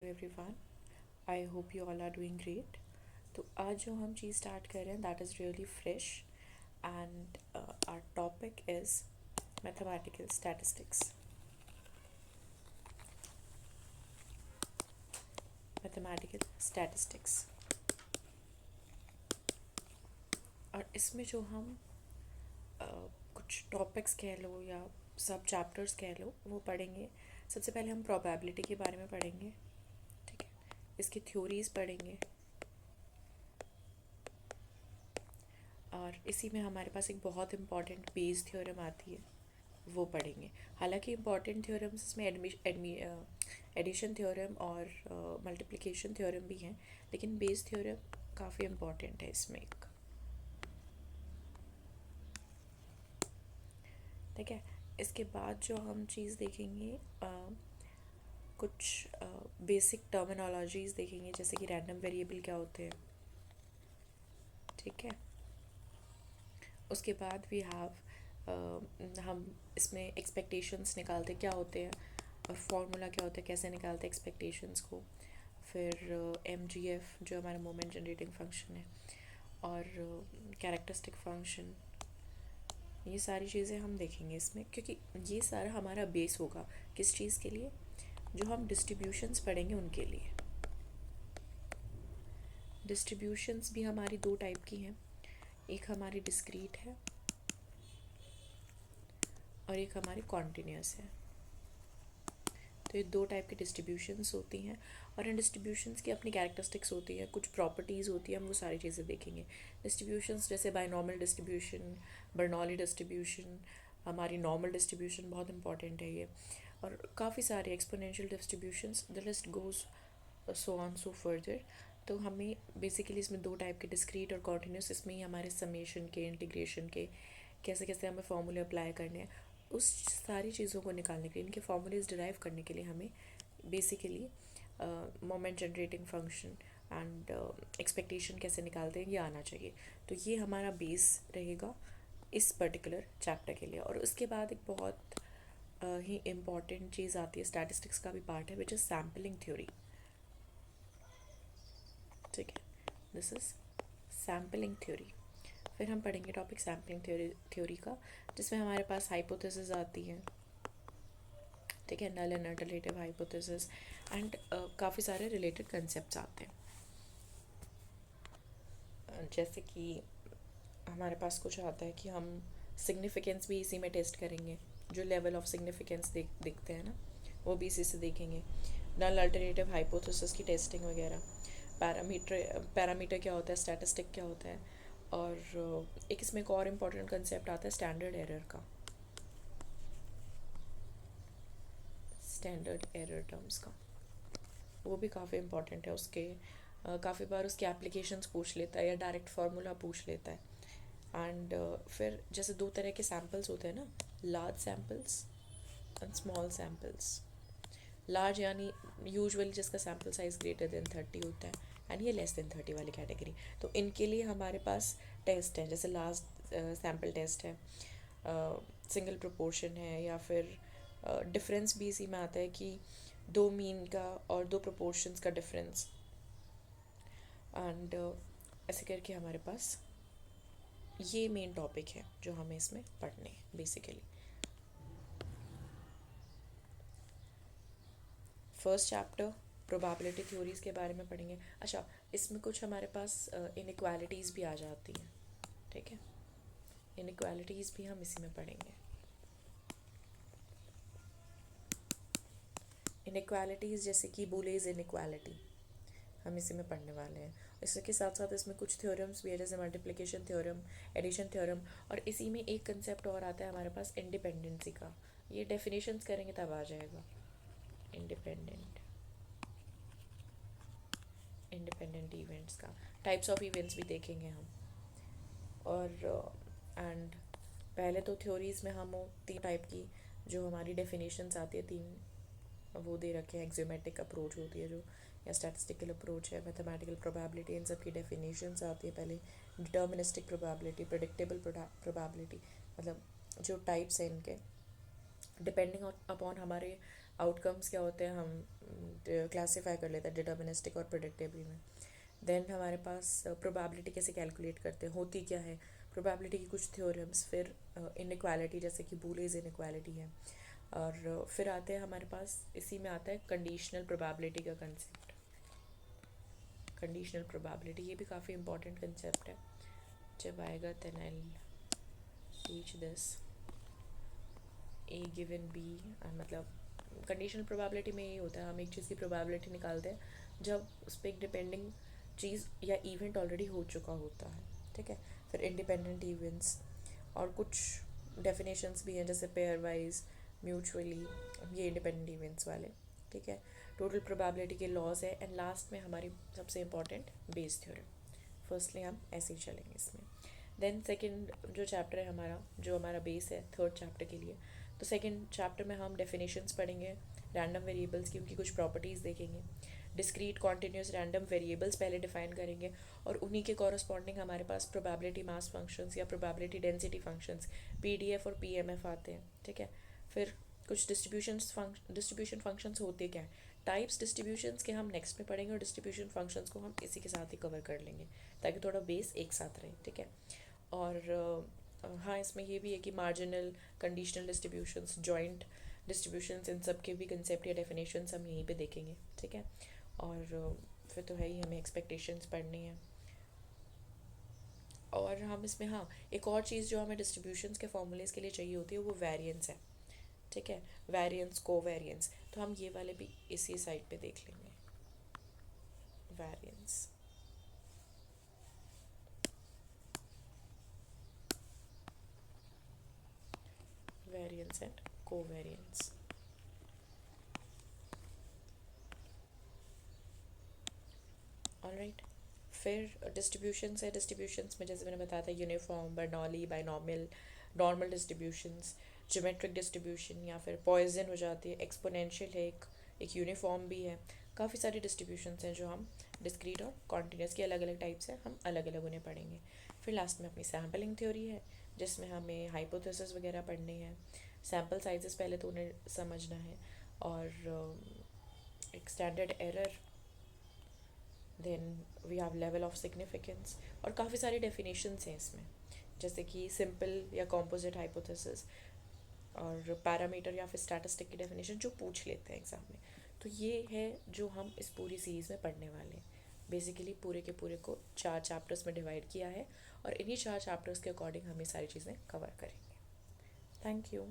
Everyone. I hope you all are doing great. तो आज जो हम चीज़ स्टार्ट कर रहे हैं that is really fresh and our topic is mathematical statistics. Mathematical statistics और इसमें जो हम कुछ टॉपिक्स कह लो या सब चैप्टर्स कह लो वो पढ़ेंगे। सबसे पहले हम प्रोबेबिलिटी के बारे में पढ़ेंगे, ठीक है। इसकी थ्योरीज पढ़ेंगे और इसी में हमारे पास एक बहुत इंपॉर्टेंट बेस थ्योरम आती है, वो पढ़ेंगे। हालांकि इंपॉर्टेंट थ्योरम्स इसमें एडिशन थ्योरम और मल्टीप्लिकेशन थ्योरम भी हैं, लेकिन बेस थ्योरम काफ़ी इंपॉर्टेंट है इसमें एक, ठीक है। इसके बाद जो हम चीज़ देखेंगे कुछ बेसिक टर्मिनोलॉजीज देखेंगे, जैसे कि रैंडम वेरिएबल क्या होते हैं, ठीक है। उसके बाद वी हैव हम इसमें एक्सपेक्टेशंस निकालते क्या होते हैं और फार्मूला क्या होता है, कैसे निकालते हैं एक्सपेक्टेशंस को। फिर MGF जो हमारा मोमेंट जनरेटिंग फंक्शन है और कैरेक्टरिस्टिक फंक्शन, ये सारी चीज़ें हम देखेंगे इसमें, क्योंकि ये सारा हमारा बेस होगा किस चीज़ के लिए, जो हम डिस्ट्रीब्यूशंस पढ़ेंगे उनके लिए। डिस्ट्रीब्यूशंस भी हमारी दो टाइप की हैं, एक हमारी डिस्क्रीट है और एक हमारी कॉन्टिन्यूस है। तो ये दो टाइप की डिस्ट्रीब्यूशंस होती हैं और इन डिस्ट्रीब्यूशंस की अपनी कैरेक्टरिस्टिक्स होती है, कुछ प्रॉपर्टीज़ होती है, हम वो सारी चीज़ें देखेंगे। डिस्ट्रीब्यूशंस जैसे बायनॉर्मल डिस्ट्रीब्यूशन, बर्नौली डिस्ट्रीब्यूशन, हमारी नॉर्मल डिस्ट्रीब्यूशन बहुत इंपॉर्टेंट है ये, और काफ़ी सारे exponential distributions, the list goes so on so further. तो हमें बेसिकली इसमें दो टाइप के, डिस्क्रीट और कॉन्टिन्यूस, इसमें ही हमारे समेशन के, इंटीग्रेशन के, कैसे कैसे हमें फॉर्मूले अप्लाई करने हैं, उस सारी चीज़ों को निकालने के लिए, इनके फॉर्मूलेज डिराइव करने के लिए हमें basically moment generating function and expectation कैसे निकालते हैं ये आना चाहिए। तो ये हमारा बेस रहेगा इस पर्टिकुलर चैप्टर के लिए। और उसके बाद एक बहुत ही इम्पॉर्टेंट चीज़ आती है, स्टैटिस्टिक्स का भी पार्ट है, विच इज़ सैम्पलिंग थ्योरी, ठीक है। This is sampling theory. फिर हम पढ़ेंगे टॉपिक सैम्पलिंग थ्योरी का, जिसमें हमारे पास हाइपोथेसिस आती हैं, ठीक है, null and alternative hypothesis and काफ़ी सारे रिलेटेड कंसेप्ट्स आते हैं। जैसे कि हमारे पास कुछ आता है कि हम सिग्निफिकेंस भी इसी में टेस्ट करेंगे, जो लेवल ऑफ सिग्निफिकेंस देखते हैं ना, वो भी इसी से देखेंगे। नल अल्टरनेटिव हाइपोथेसिस की टेस्टिंग वगैरह, पैरामीटर क्या होता है, स्टैटिस्टिक क्या होता है, और एक इसमें एक और इम्पॉर्टेंट कंसेप्ट आता है स्टैंडर्ड एरर का, स्टैंडर्ड एरर टर्म्स का, वो भी काफ़ी इम्पॉर्टेंट है। उसके काफ़ी बार उसके एप्लीकेशंस पूछ लेता है या डायरेक्ट फार्मूला पूछ लेता है। एंड फिर जैसे दो तरह के सैम्पल्स होते हैं ना, large samples and small samples. Large यानी यूजुअली जिसका सैम्पल साइज ग्रेटर देन 30 होता है, एंड ये लेस देन 30 वाली कैटेगरी। तो इनके लिए हमारे पास टेस्ट है, जैसे लार्ज सैम्पल टेस्ट है, सिंगल प्रोपोर्शन है, या फिर डिफरेंस भी इसी में आता है कि दो मीन का और दो प्रोपोर्शंस का डिफरेंस, एंड ऐसे करके हमारे पास ये मेन टॉपिक है जो हमें इसमें पढ़ने हैं basically. First chapter probability theories के बारे में पढ़ेंगे। अच्छा, इसमें कुछ हमारे पास इनइक्वालिटीज़ भी आ जाती हैं, ठीक है, इनइक्वालिटीज़ भी हम इसी में पढ़ेंगे। इनइक्वालिटीज़ जैसे कि बुलेज इनइक्वालिटी हम इसी में पढ़ने वाले हैं। इसके साथ साथ इसमें कुछ थ्योरम्स भी है, जैसे मल्टीप्लिकेशन थ्योरम, एडिशन थ्योरम, और इसी में एक कंसेप्ट और आता है हमारे पास इंडिपेंडेंसी का। ये डेफिनेशंस करेंगे तब आ जाएगा इंडिपेंडेंट इवेंट्स का, टाइप्स ऑफ इवेंट्स भी देखेंगे हम। और एंड पहले तो थ्योरीज में हम तीन टाइप की जो हमारी डेफिनेशंस आती है, तीन वो दे रखे हैं। एक्सियोमेटिक अप्रोच होती है जो, या स्टैटिस्टिकल अप्रोच है, मैथमेटिकल प्रोबेबिलिटी, इन सब की डेफिनेशंस आती है पहले। डिटर्मिनिस्टिक प्रोबेबिलिटी, प्रेडिक्टेबल प्रोबेबिलिटी, मतलब जो टाइप्स हैं इनके डिपेंडिंग अपॉन हमारे आउटकम्स क्या होते हैं हम क्लासीफाई कर लेते हैं डिटर्मिनिस्टिक और प्रेडिक्टेबल में। देन हमारे पास प्रोबेबिलिटी कैसे कैलकुलेट करते हैं, होती क्या है प्रोबेबिलिटी की कुछ थ्योरम्स, फिर इनइक्वालिटी जैसे कि बूलेज इनइक्वालिटी है, और फिर आते हैं हमारे पास इसी में आता है कंडीशनल प्रोबेबिलिटी का कंसेप्ट। कंडीशनल प्रोबेबिलिटी ये भी काफ़ी इंपॉर्टेंट कंसेप्ट है, जब आएगा then I teach this. A given B, मतलब कंडीशनल प्रोबेबिलिटी में ये होता है हम एक चीज़ की प्रोबेबिलिटी निकालते हैं जब उस पर एक डिपेंडिंग चीज़ या इवेंट ऑलरेडी हो चुका होता है, ठीक है। फिर इंडिपेंडेंट इवेंट्स और कुछ डेफिनेशंस भी हैं जैसे पेयर वाइज, म्यूचुअली, ये इंडिपेंडेंट इवेंट्स वाले, ठीक है। टोटल प्रोबेबिलिटी के लॉज है, एंड लास्ट में हमारी सबसे इम्पॉर्टेंट बेस थ्योरम। फर्स्टली हम ऐसे ही चलेंगे इसमें। देन सेकंड जो चैप्टर है हमारा, जो हमारा बेस है थर्ड चैप्टर के लिए, तो सेकंड चैप्टर में हम डेफिनेशंस पढ़ेंगे रैंडम वेरिएबल्स की, उनकी कुछ प्रॉपर्टीज़ देखेंगे, डिस्क्रीट कॉन्टिन्यूस रैंडम वेरिएबल्स पहले डिफाइन करेंगे, और उन्हीं के कॉरस्पॉन्डिंग हमारे पास प्रोबेबिलिटी मास फंक्शंस या प्रोबेबिलिटी डेंसिटी फंक्शंस पीडीएफ और पीएमएफ आते हैं, ठीक है। फिर कुछ डिस्ट्रीब्यूशन फंक्शंस होते क्या हैं, टाइप्स डिस्ट्रीब्यूशंस के हम नेक्स्ट में पढ़ेंगे, और डिस्ट्रीब्यूशन फंक्शंस को हम इसी के साथ ही कवर कर लेंगे ताकि थोड़ा बेस एक साथ रहे, ठीक है। और हाँ, इसमें ये भी है कि marginal, conditional distributions, joint distributions, इन सब के भी कंसेप्ट या डेफिनेशंस हम यहीं पे देखेंगे, ठीक है। और फिर तो है ही, हमें एक्सपेक्टेशंस पढ़नी है। और हम इसमें हाँ, एक और चीज़ जो हमें डिस्ट्रीब्यूशंस के फॉर्मूलेज़ के लिए चाहिए होती है वो वेरिएंस है, ठीक है। वेरिएंस, कोवेरिएंस, तो हम ये वाले भी इसी साइड पे देख लेंगे। Variance, variance and covariance. Alright, फिर डिस्ट्रीब्यूशंस है, डिस्ट्रीब्यूशंस में जैसे मैंने बताया था uniform, Bernoulli, binomial, normal distributions, geometric distribution, या फिर पॉइजन हो जाती है, एक्सपोनेंशियल है, एक यूनिफॉर्म भी है। काफ़ी सारी डिस्ट्रीब्यूशंस हैं जो हम डिस्क्रीट और कॉन्टीन्यूस की अलग अलग टाइप्स हैं, हम अलग अलग उन्हें पढ़ेंगे। फिर लास्ट में अपनी सैम्पलिंग थ्योरी है जिसमें हमें हाइपोथेसिस वगैरह पढ़ने हैं, सैम्पल साइजेस पहले तो उन्हें समझना है, और एक standard error, then we have level of significance, और काफ़ी सारी डेफिनेशंस हैं इसमें जैसे कि सिंपल या कॉम्पोजिट हाइपोथेसिस, और पैरामीटर या फिर स्टैटिस्टिक की डेफिनेशन जो पूछ लेते हैं एग्ज़ाम में। तो ये है जो हम इस पूरी सीरीज़ में पढ़ने वाले हैं। बेसिकली पूरे के पूरे को 4 चैप्टर्स में डिवाइड किया है, और इन्हीं 4 चैप्टर्स के अकॉर्डिंग हम ये सारी चीज़ें कवर करेंगे। Thank you.